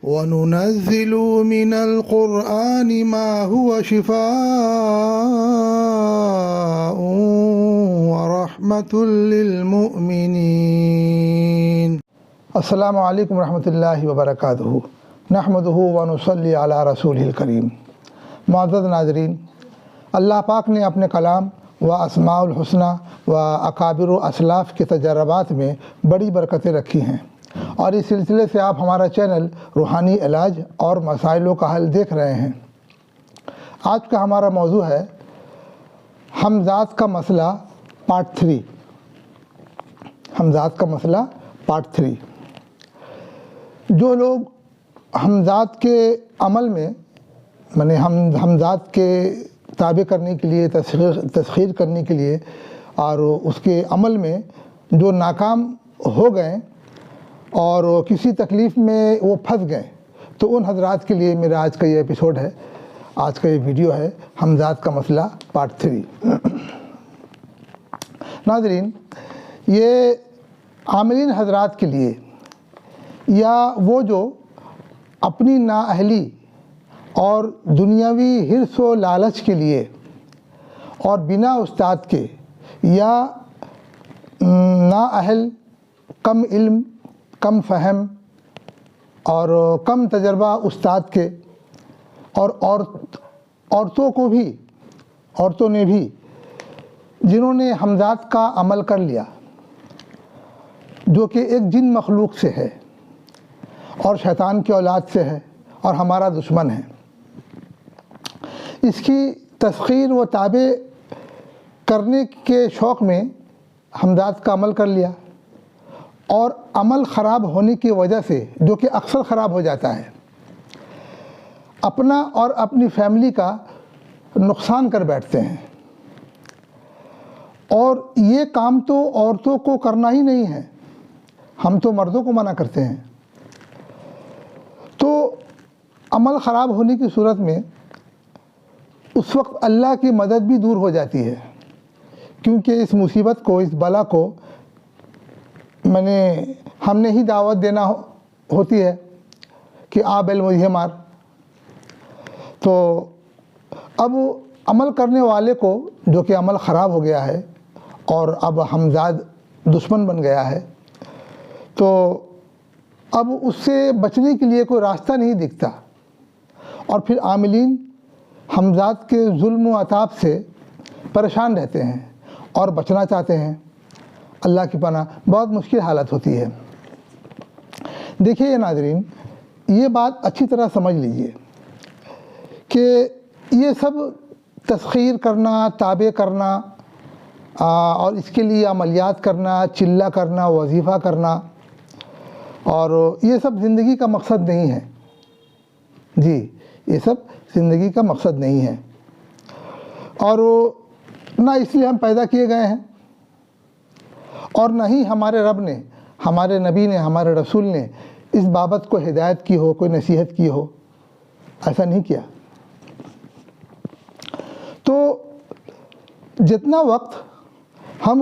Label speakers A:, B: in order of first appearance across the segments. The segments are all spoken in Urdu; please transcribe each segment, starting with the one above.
A: وَنُنَزِّلُ مِنَ الْقُرْآنِ مَا هُوَ شِفَاءٌ وَرَحْمَةٌ لِّلْمُؤْمِنِينَ۔ السلام علیکم ورحمۃ اللہ وبرکاتہ۔ نحمدہ ونصلی علی رسولہ الکریم۔ معزز ناظرین، اللہ پاک نے اپنے کلام و اسماء الحسنہ و اکابر و اسلاف کے تجربات میں بڑی برکتیں رکھی ہیں، اور اس سلسلے سے آپ ہمارا چینل روحانی علاج اور مسائلوں کا حل دیکھ رہے ہیں۔ آج کا ہمارا موضوع ہے ہمزاد کا مسئلہ پارٹ 3۔ ہمزاد کا مسئلہ پارٹ 3۔ جو لوگ ہمزاد کے عمل میں ہمزاد کے تابع کرنے کے لیے، تسخیر کرنے کے لیے اور اس کے عمل میں جو ناکام ہو گئے اور کسی تکلیف میں وہ پھنس گئے، تو ان حضرات کے لیے میرا آج کا یہ ایپیسوڈ ہے، آج کا یہ ویڈیو ہے ہمزاد کا مسئلہ پارٹ 3۔ ناظرین، یہ عاملین حضرات کے لیے، یا وہ جو اپنی نااہلی اور دنیاوی حرص و لالچ کے لیے اور بنا استاد کے یا نااہل، کم علم، کم فہم اور کم تجربہ استاد کے، اور عورتوں نے بھی جنہوں نے ہمزاد کا عمل کر لیا، جو کہ ایک جن مخلوق سے ہے اور شیطان کی اولاد سے ہے اور ہمارا دشمن ہے، اس کی تسخیر و تابع کرنے کے شوق میں ہمزاد کا عمل کر لیا، اور عمل خراب ہونے کی وجہ سے، جو کہ اکثر خراب ہو جاتا ہے، اپنا اور اپنی فیملی کا نقصان کر بیٹھتے ہیں۔ اور یہ کام تو عورتوں کو کرنا ہی نہیں ہے، ہم تو مردوں کو منع کرتے ہیں۔ تو عمل خراب ہونے کی صورت میں اس وقت اللہ کی مدد بھی دور ہو جاتی ہے، کیونکہ اس مصیبت کو، اس بلا کو ہم نے ہی دعوت دینا ہوتی ہے کہ آ بیل مجھے مار۔ تو اب عمل کرنے والے کو، جو کہ عمل خراب ہو گیا ہے اور اب ہمزاد دشمن بن گیا ہے، تو اب اس سے بچنے کے لیے کوئی راستہ نہیں دکھتا، اور پھر عاملین ہمزاد کے ظلم و عتاب سے پریشان رہتے ہیں اور بچنا چاہتے ہیں۔ اللہ کی پناہ، بہت مشکل حالت ہوتی ہے۔ دیکھیے ناظرین، یہ بات اچھی طرح سمجھ لیجئے کہ یہ سب تسخیر کرنا، تابع کرنا اور اس کے لیے عملیات کرنا، چلہ کرنا، وظیفہ کرنا، اور یہ سب زندگی کا مقصد نہیں ہے۔ جی، یہ سب زندگی کا مقصد نہیں ہے، اور نہ اس لیے ہم پیدا کیے گئے ہیں، اور نہ ہی ہمارے رب نے، ہمارے نبی نے، ہمارے رسول نے اس بابت کو ہدایت کی ہو، کوئی نصیحت کی ہو، ایسا نہیں کیا۔ تو جتنا وقت ہم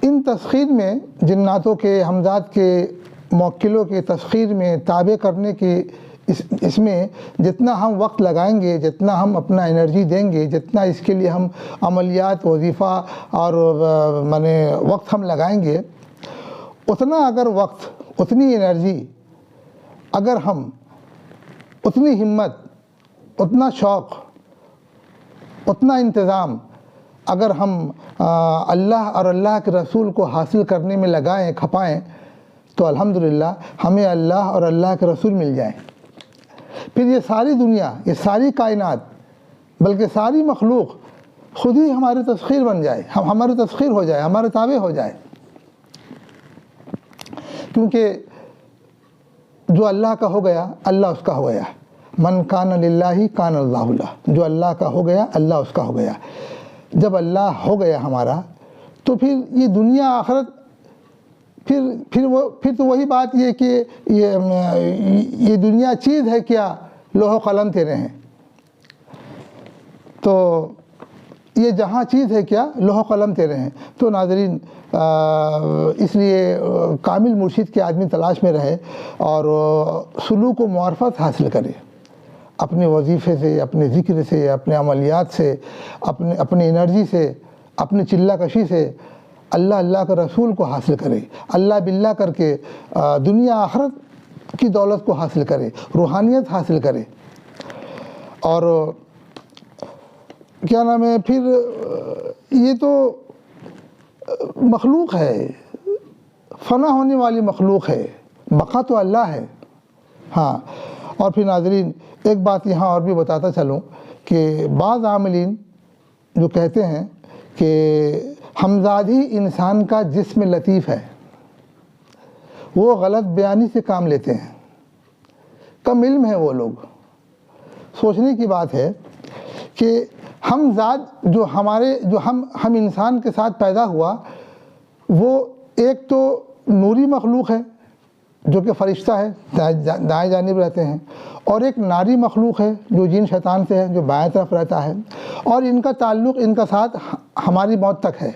A: ان تسخیر میں، جناتوں کے، ہمزاد کے موکلوں کے تسخیر میں، تابع کرنے کے اس میں جتنا ہم وقت لگائیں گے، جتنا ہم اپنا انرجی دیں گے، جتنا اس کے لیے ہم عملیات، وظیفہ اور وقت ہم لگائیں گے، اتنا اگر وقت، اتنی انرجی، اگر ہم اتنی ہمت، اتنا شوق، اتنا انتظام اگر ہم اللہ اور اللہ کے رسول کو حاصل کرنے میں لگائیں، کھپائیں، تو الحمدللہ ہمیں اللہ اور اللہ کے رسول مل جائیں۔ پھر یہ ساری دنیا، یہ ساری کائنات، بلکہ ساری مخلوق خود ہی ہماری تسخیر بن جائے، ہماری تسخیر ہو جائے، ہمارے تابع ہو جائے، کیونکہ جو اللہ کا ہو گیا، اللہ اس کا ہو گیا۔ من کان للہ کان اللہ لہ، جو اللہ کا ہو گیا، اللہ اس کا ہو گیا۔ جب اللہ ہو گیا ہمارا، تو پھر یہ دنیا آخرت، پھر تو وہی بات یہ کہ یہ دنیا چیز ہے کیا، لوح و قلم تیرے ہیں۔ تو یہ جہاں چیز ہے کیا، لوح و قلم تیرے ہیں۔ تو ناظرین اس لیے کامل مرشد کے آدمی تلاش میں رہے اور سلوک و معرفت حاصل کرے، اپنے وظیفے سے، اپنے ذکر سے، اپنے عملیات سے، اپنی انرجی سے، اپنی چلہ کشی سے اللہ اللہ کے رسول کو حاصل کرے، اللہ باللہ کر کے دنیا آخرت کی دولت کو حاصل کرے، روحانیت حاصل کرے۔ اور کیا نام ہے، پھر یہ تو مخلوق ہے، فنا ہونے والی مخلوق ہے، بقا تو اللہ ہے۔ ہاں، اور پھر ناظرین ایک بات یہاں اور بھی بتاتا چلوں کہ بعض عاملین جو کہتے ہیں کہ ہمزاد ہی انسان کا جسم لطیف ہے، وہ غلط بیانی سے کام لیتے ہیں، کم علم ہے وہ لوگ۔ سوچنے کی بات ہے کہ ہمزاد جو ہم انسان کے ساتھ پیدا ہوا، وہ ایک تو نوری مخلوق ہے جو کہ فرشتہ ہے، دائیں جانب رہتے ہیں، اور ایک ناری مخلوق ہے جو جن شیطان سے ہے، جو بائیں طرف رہتا ہے، اور ان کا تعلق ان کا ساتھ ہماری موت تک ہے،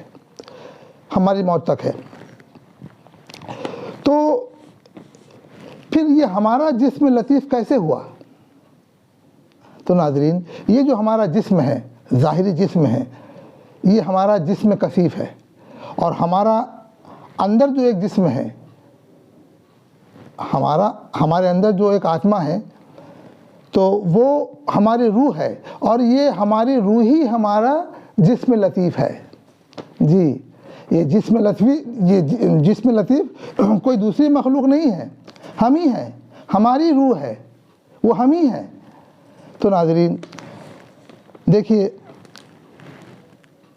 A: ہماری موت تک ہے۔ تو پھر یہ ہمارا جسم لطیف کیسے ہوا؟ تو ناظرین یہ جو ہمارا جسم ہے، ظاہری جسم ہے، یہ ہمارا جسم کثیف ہے، اور ہمارا اندر جو ایک جسم ہے، ہمارے اندر جو ایک آتما ہے، تو وہ ہماری روح ہے، اور یہ ہماری روح ہی ہمارا جسم لطیف ہے۔ جی، یہ جسم لطیف کوئی دوسری مخلوق نہیں ہے، ہم ہی ہیں، ہماری روح ہے، وہ ہم ہی ہیں۔ تو ناظرین دیکھیے،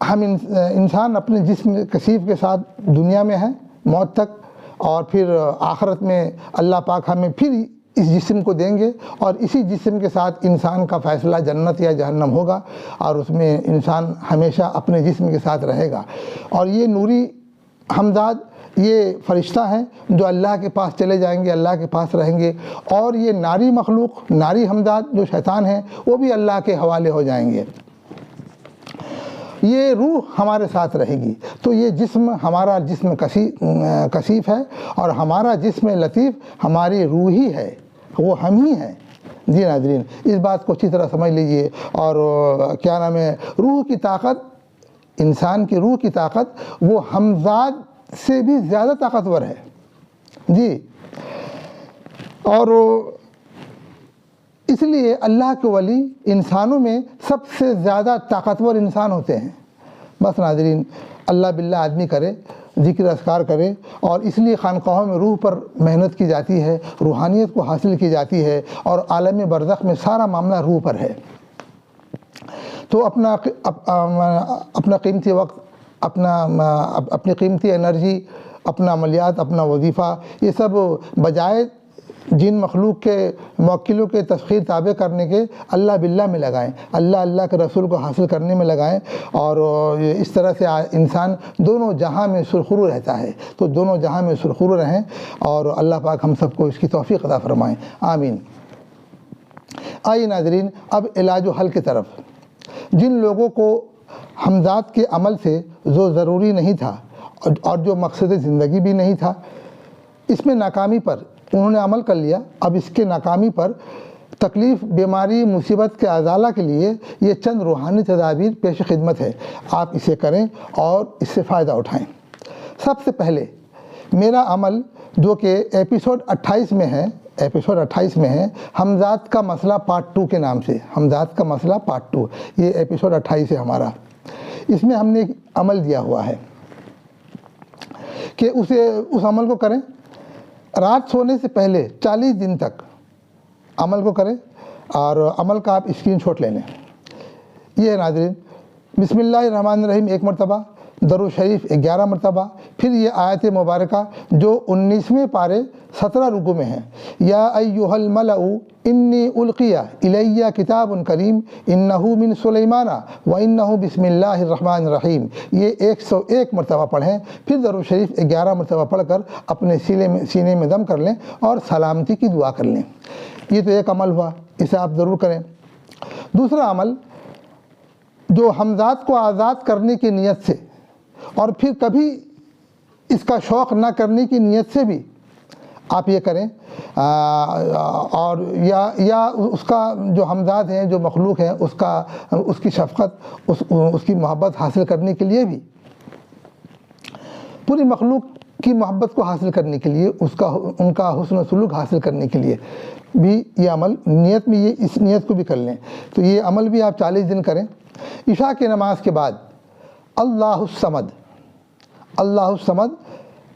A: ہم انسان اپنے جسم کثیف کے ساتھ دنیا میں ہیں موت تک، اور پھر آخرت میں اللہ پاک ہمیں پھر اس جسم کو دیں گے، اور اسی جسم کے ساتھ انسان کا فیصلہ جنت یا جہنم ہوگا، اور اس میں انسان ہمیشہ اپنے جسم کے ساتھ رہے گا۔ اور یہ نوری ہمزاد یہ فرشتہ ہیں جو اللہ کے پاس چلے جائیں گے، اللہ کے پاس رہیں گے، اور یہ ناری مخلوق، ناری ہمزاد جو شیطان ہیں، وہ بھی اللہ کے حوالے ہو جائیں گے۔ یہ روح ہمارے ساتھ رہے گی۔ تو یہ جسم، ہمارا جسم کثیف ہے، اور ہمارا جسم لطیف ہماری روح ہی ہے، وہ ہم ہی ہیں۔ جی ناظرین، اس بات کو اچھی طرح سمجھ لیجئے۔ اور کیا نام ہے، روح کی طاقت، انسان کی روح کی طاقت وہ ہمزاد سے بھی زیادہ طاقتور ہے۔ جی، اور اس لیے اللہ کے ولی انسانوں میں سب سے زیادہ طاقتور انسان ہوتے ہیں۔ بس ناظرین، اللہ باللہ آدمی کرے، ذکر اذکار کرے، اور اس لیے خانقاہوں میں روح پر محنت کی جاتی ہے، روحانیت کو حاصل کی جاتی ہے، اور عالم برزخ میں سارا معاملہ روح پر ہے۔ تو اپنا قیمتی وقت، اپنی قیمتی انرجی، اپنا عملیات، اپنا وظیفہ، یہ سب بجائے جن مخلوق کے موکلوں کے تسخیر تابع کرنے کے اللہ باللہ میں لگائیں، اللہ اللہ کے رسول کو حاصل کرنے میں لگائیں، اور اس طرح سے انسان دونوں جہاں میں سرخرو رہتا ہے۔ تو دونوں جہاں میں سرخرو رہیں، اور اللہ پاک ہم سب کو اس کی توفیق عطا فرمائیں، آمین۔ آئیے ناظرین، اب علاج و حل کی طرف۔ جن لوگوں کو ہمزاد کے عمل سے جو ضروری نہیں تھا، اور جو مقصد زندگی بھی نہیں تھا، اس میں ناکامی پر انہوں نے عمل کر لیا، اب اس کے ناکامی پر تکلیف، بیماری، مصیبت کے ازالہ کے لیے یہ چند روحانی تدابیر پیش خدمت ہے، آپ اسے کریں اور اس سے فائدہ اٹھائیں۔ سب سے پہلے میرا عمل جو کہ ایپیسوڈ 28 میں ہے، ہمزاد کا مسئلہ پارٹ 2 کے نام سے، ہمزاد کا مسئلہ پارٹ 2، یہ ایپیسوڈ 28 ہے ہمارا۔ اس میں ہم نے ایک عمل دیا ہوا ہے کہ اس عمل کو کریں، رات سونے سے پہلے 40 دن تک عمل کو کریں، اور عمل کا آپ اسکرین شاٹ لے لیں۔ یہ ہے ناظرین، بسم اللہ الرحمن الرحیم 1 مرتبہ، درود شریف 11 مرتبہ، پھر یہ آیت مبارکہ جو 19ویں پارے 17 رکوع میں ہے، یا ایھا الملأ انی القی الی کتاب کریم انہ من سلیمان و انہ بسم اللہ الرحمن الرحیم، یہ 101 مرتبہ پڑھیں، پھر درود شریف 11 مرتبہ پڑھ کر اپنے سینے میں دم کر لیں، اور سلامتی کی دعا کر لیں۔ یہ تو ایک عمل ہوا، اسے آپ ضرور کریں۔ دوسرا عمل، جو حمزات کو آزاد کرنے کی نیت سے اور پھر کبھی اس کا شوق نہ کرنے کی نیت سے بھی آپ یہ کریں، اور یا اس کا جو حمزات ہیں، جو مخلوق ہیں، اس کی شفقت، اس کی محبت حاصل کرنے کے لیے بھی، پوری مخلوق کی محبت کو حاصل کرنے کے لیے، ان کا حسن و سلوک حاصل کرنے کے لیے بھی یہ عمل نیت میں، اس نیت کو بھی کر لیں۔ تو یہ عمل بھی آپ 40 دن کریں۔ عشاء کی نماز کے بعد اللہ الصمد، اللہ الصمد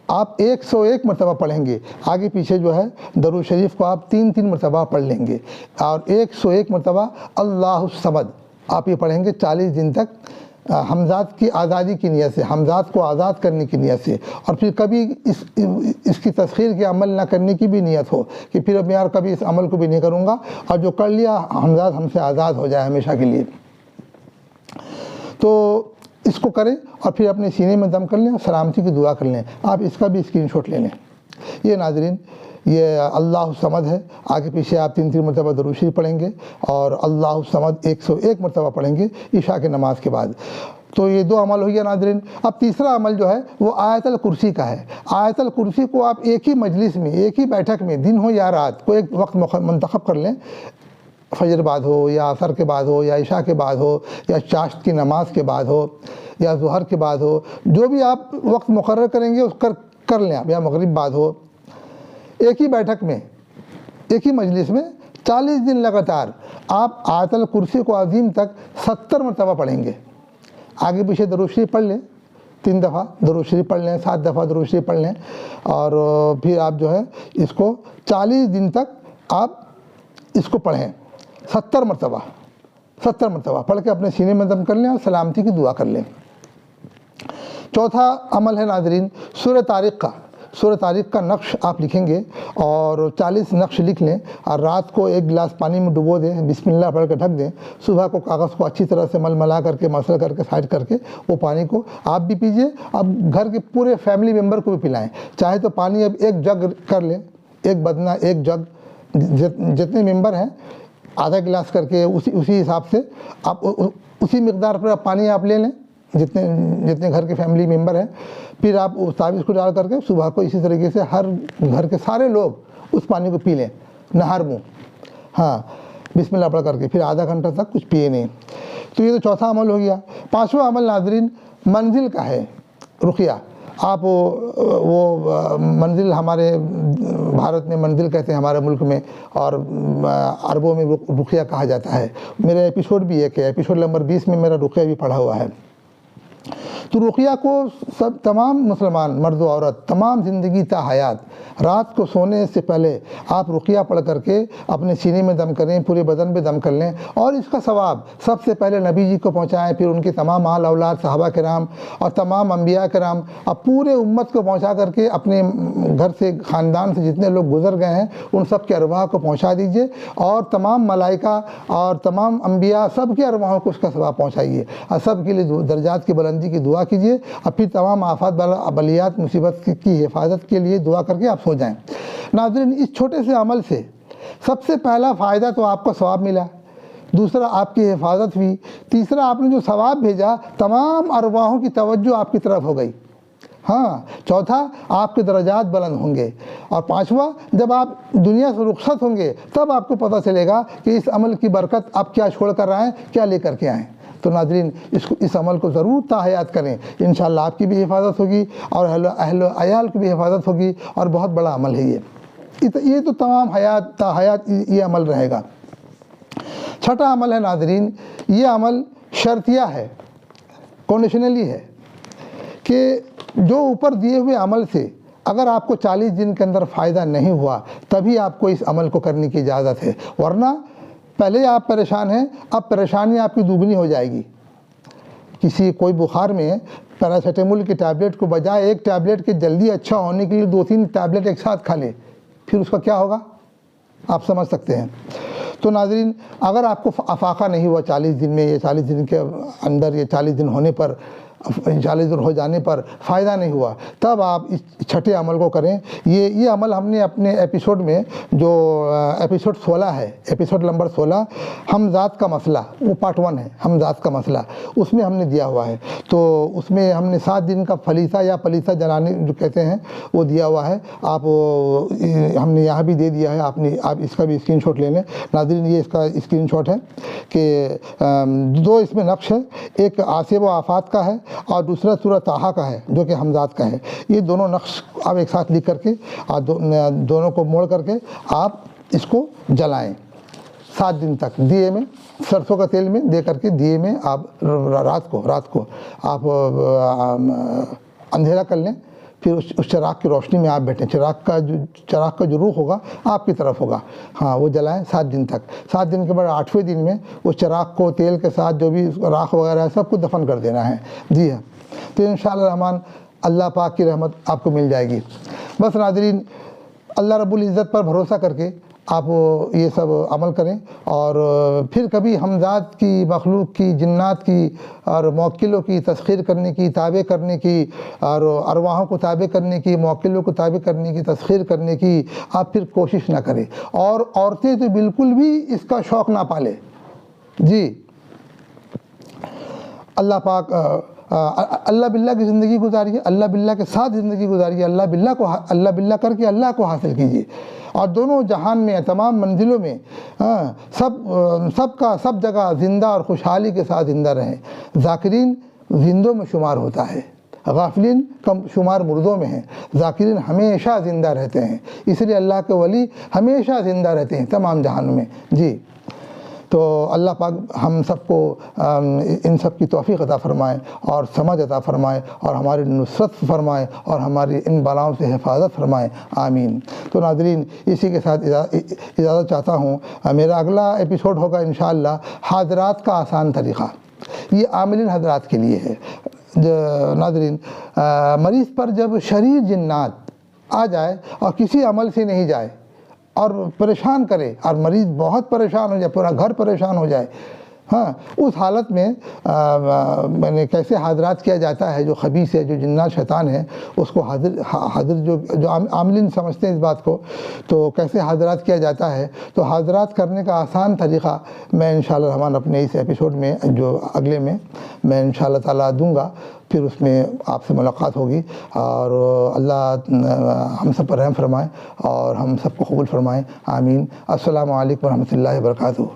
A: آپ 101 مرتبہ پڑھیں گے۔ آگے پیچھے جو ہے درود شریف کو آپ 3 مرتبہ پڑھ لیں گے، اور 101 مرتبہ اللہ الصمد آپ یہ پڑھیں گے 40 دن تک، حمزات کی آزادی کی نیت سے، حمزات کو آزاد کرنے کی نیت سے، اور پھر کبھی اس کی تسخیر کے عمل نہ کرنے کی بھی نیت ہو کہ پھر اب یار کبھی اس عمل کو بھی نہیں کروں گا، اور جو کر لیا حمزات ہم سے آزاد ہو جائے ہمیشہ کے لیے۔ تو اس کو کریں اور پھر اپنے سینے میں دم کر لیں، سلامتی کی دعا کر لیں۔ آپ اس کا بھی اسکرین شاٹ لے لیں۔ یہ ناظرین یہ اللہ الصمد ہے۔ آگے پیچھے آپ 3 مرتبہ درود شریف پڑھیں گے اور اللہ الصمد 101 مرتبہ پڑھیں گے عشاء کے نماز کے بعد۔ تو یہ 2 عمل ہو گیا ناظرین۔ اب تیسرا عمل جو ہے وہ آیت الکرسی کا ہے۔ آیت الکرسی کو آپ ایک ہی مجلس میں، ایک ہی بیٹھک میں، دن ہو یا رات، کو ایک وقت منتخب کر لیں، فجر بعد ہو یا عصر کے بعد ہو یا عشاء کے بعد ہو یا چاشت کی نماز کے بعد ہو یا ظہر کے بعد ہو، جو بھی آپ وقت مقرر کریں گے اس کر لیں آپ، یا مغرب بعد ہو، ایک ہی بیٹھک میں، ایک ہی مجلس میں 40 دن لگاتار آپ آیت الکرسی کو عظیم تک 70 مرتبہ پڑھیں گے۔ آگے پیچھے درود شریف پڑھ لیں، 3 دفعہ درود شریف پڑھ لیں، 7 دفعہ درود شریف پڑھ لیں، اور پھر آپ جو ہے اس کو 40 دن تک آپ اس کو پڑھیں 70 مرتبہ پڑھ کے اپنے سینے میں دم کر لیں اور سلامتی کی دعا کر لیں۔ چوتھا عمل ہے ناظرین سورہ طارق کا۔ سورہ طارق کا نقش آپ لکھیں گے اور 40 نقش لکھ لیں، اور رات کو 1 گلاس پانی میں ڈبو دیں، بسم اللہ پڑھ کے ڈھک دیں، صبح کو کاغذ کو اچھی طرح سے ملا کر کے مسل کر کے سائڈ کر کے وہ پانی کو آپ بھی پیجئے، اب گھر کے پورے فیملی ممبر کو بھی پلائیں۔ چاہے تو پانی اب 1 جگ کر لیں، 1 بدنہ 1 جگ، جتنے ممبر ہیں آدھا گلاس کر کے اسی حساب سے آپ اسی مقدار پر پانی آپ لے لیں، جتنے گھر کے فیملی ممبر ہیں۔ پھر آپ اس تعویذ کو ڈال کر کے صبح کو اسی طریقے سے ہر گھر کے سارے لوگ اس پانی کو پی لیں نہار منہ، ہاں بسم اللہ پڑھ کر کے، پھر آدھا گھنٹہ تک کچھ پیے نہیں۔ تو یہ تو چوتھا عمل ہو گیا۔ 5واں عمل ناظرین منزل کا ہے، رقیہ۔ آپ وہ منزل، ہمارے بھارت میں منزل کہتے ہیں ہمارے ملک میں، اور عربوں میں رقیہ کہا جاتا ہے۔ میرا ایپیسوڈ بھی ایک ہے، ایپیسوڈ نمبر 20 میں میرا رقیہ بھی پڑھا ہوا ہے۔ تو رقیہ کو تمام مسلمان مرد و عورت تمام زندگی تا حیات رات کو سونے سے پہلے آپ رقیہ پڑھ کر کے اپنے سینے میں دم کریں، پورے بدن پہ دم کر لیں، اور اس کا ثواب سب سے پہلے نبی جی کو پہنچائیں، پھر ان کے تمام آل اولاد صحابہ کرام اور تمام انبیاء کرام، اب پورے امت کو پہنچا کر کے اپنے گھر سے، خاندان سے جتنے لوگ گزر گئے ہیں ان سب کے ارواح کو پہنچا دیجئے، اور تمام ملائکہ اور تمام انبیاء سب کے ارواحوں کو اس کا ثواب پہنچائیے، اور سب کے لیے درجات کی بلندی کی دعا کیجئے، اور پھر تمام آفات بلیات مصیبت کی حفاظت کے لیے دعا کر کے آپ سو جائیں۔ ناظرین اس چھوٹے سے عمل سے سب سے پہلا فائدہ تو آپ کو ثواب ملا، دوسرا آپ کی حفاظت ہوئی، تیسرا آپ نے جو ثواب بھیجا تمام ارواحوں کی توجہ آپ کی طرف ہو گئی، ہاں چوتھا آپ کے درجات بلند ہوں گے، اور 5واں جب آپ دنیا سے رخصت ہوں گے تب آپ کو پتہ چلے گا کہ اس عمل کی برکت آپ کیا چھوڑ کر آئیں، کیا لے کر کے آئیں۔ تو ناظرین اس عمل کو ضرور تا حیات کریں، انشاءاللہ آپ کی بھی حفاظت ہوگی اور اہل و عیال کی بھی حفاظت ہوگی، اور بہت بڑا عمل ہے یہ تو تمام حیات تا حیات یہ عمل رہے گا۔ چھٹا عمل ہے ناظرین، یہ عمل شرطیہ ہے، کنڈیشنلی ہے، کہ جو اوپر دیے ہوئے عمل سے اگر آپ کو 40 دن کے اندر فائدہ نہیں ہوا تبھی آپ کو اس عمل کو کرنے کی اجازت ہے، ورنہ پہلے آپ پریشان ہیں، اب پریشانی آپ کی دوگنی ہو جائے گی۔ کوئی بخار میں پیراسیٹامول کی ٹیبلٹ کو بجائے 1 ٹیبلٹ کے جلدی اچھا ہونے کے لیے 2-3 ٹیبلٹ ایک ساتھ کھا لے، پھر اس کا کیا ہوگا آپ سمجھ سکتے ہیں۔ تو ناظرین اگر آپ کو افاقہ نہیں ہوا 40 دن میں، یہ 40 دن کے اندر، یہ 40 دن ہونے پر جالدر ہو جانے پر فائدہ نہیں ہوا، تب آپ اس چھٹے عمل کو کریں۔ یہ عمل ہم نے اپنے ایپیسوڈ میں جو ایپیسوڈ 16 ہے، ایپیسوڈ نمبر 16 ہم ذات کا مسئلہ، وہ پارٹ 1 ہے، ہم ذات کا مسئلہ، اس میں ہم نے دیا ہوا ہے۔ تو اس میں ہم نے 7 دن کا فلیسہ یا پلیسہ جلانے جو کہتے ہیں وہ دیا ہوا ہے۔ آپ ہم نے یہاں بھی دے دیا ہے، آپ اس کا بھی اسکرین شاٹ لے لیں۔ ناظرین یہ اس کا اسکرین شاٹ ہے کہ 2 اس میں نقش ہے، ایک آصب و آفات کا ہے اور دوسرا سورہ طٰہٰ کا ہے جو کہ حمزات کا ہے۔ یہ دونوں نقش آپ ایک ساتھ لکھ کر کے دونوں کو موڑ کر کے آپ اس کو جلائیں 7 دن تک دیے میں، سرسوں کا تیل میں دے کر کے دیے میں آپ رات کو آپ اندھیرا کر لیں، پھر اس چراغ کی روشنی میں آپ بیٹھیں، چراغ کا جو رخ ہوگا آپ کی طرف ہوگا، ہاں وہ جلائیں 7 دن تک۔ 7 دن کے بعد 8ویں دن میں اس چراغ کو تیل کے ساتھ جو بھی راکھ وغیرہ ہے سب کو دفن کر دینا ہے، جی ہاں۔ تو انشاءاللہ الرحمن اللہ پاک کی رحمت آپ کو مل جائے گی۔ بس ناظرین اللہ رب العزت پر بھروسہ کر کے آپ یہ سب عمل کریں، اور پھر کبھی حمزات کی، مخلوق کی، جنات کی اور موکلوں کی تسخیر کرنے کی، تابع کرنے کی، اور ارواحوں کو تابع کرنے کی، موکلوں کو تابع کرنے کی، تسخیر کرنے کی آپ پھر کوشش نہ کریں۔ اور عورتیں تو بالکل بھی اس کا شوق نہ پالیں، جی۔ اللہ پاک اللہ باللہ کی زندگی گزاریے، اللہ باللہ کے ساتھ زندگی گزاریے، اللہ باللہ کر کے اللہ کو حاصل کیجیے، اور دونوں جہان میں، تمام منزلوں میں سب جگہ زندہ اور خوشحالی کے ساتھ زندہ رہیں۔ ذاکرین زندوں میں شمار ہوتا ہے، غافلین کم شمار مردوں میں ہیں، ذاکرین ہمیشہ زندہ رہتے ہیں، اس لیے اللہ کے ولی ہمیشہ زندہ رہتے ہیں تمام جہانوں میں، جی۔ تو اللہ پاک ہم سب کو ان سب کی توفیق عطا فرمائے اور سمجھ عطا فرمائے اور ہماری نصرت فرمائے اور ہماری ان بلاؤں سے حفاظت فرمائے، آمین۔ تو ناظرین اسی کے ساتھ اجازت چاہتا ہوں۔ میرا اگلا ایپیسوڈ ہوگا انشاءاللہ حاضرات کا آسان طریقہ، یہ عاملین حضرات کے لیے ہے۔ ناظرین مریض پر جب شریر جنات آ جائے اور کسی عمل سے نہیں جائے اور پریشان کرے، اور مریض بہت پریشان ہو جائے، پورا گھر پریشان ہو جائے، ہاں، اس حالت میں کیسے حاضرات کیا جاتا ہے، جو خبیث ہے، جو جنات شیطان ہے، اس کو حاضر جو عاملین سمجھتے ہیں اس بات کو، تو کیسے حاضرات کیا جاتا ہے۔ تو حاضرات کرنے کا آسان طریقہ میں انشاءاللہ الرحمن اپنے اس ایپیسوڈ میں جو اگلے میں انشاءاللہ تعالیٰ دوں گا، پھر اس میں آپ سے ملاقات ہوگی، اور اللہ ہم سب پر رحم فرمائے اور ہم سب کو قبول فرمائے، آمین۔ السلام علیکم ورحمۃ اللہ وبرکاتہ۔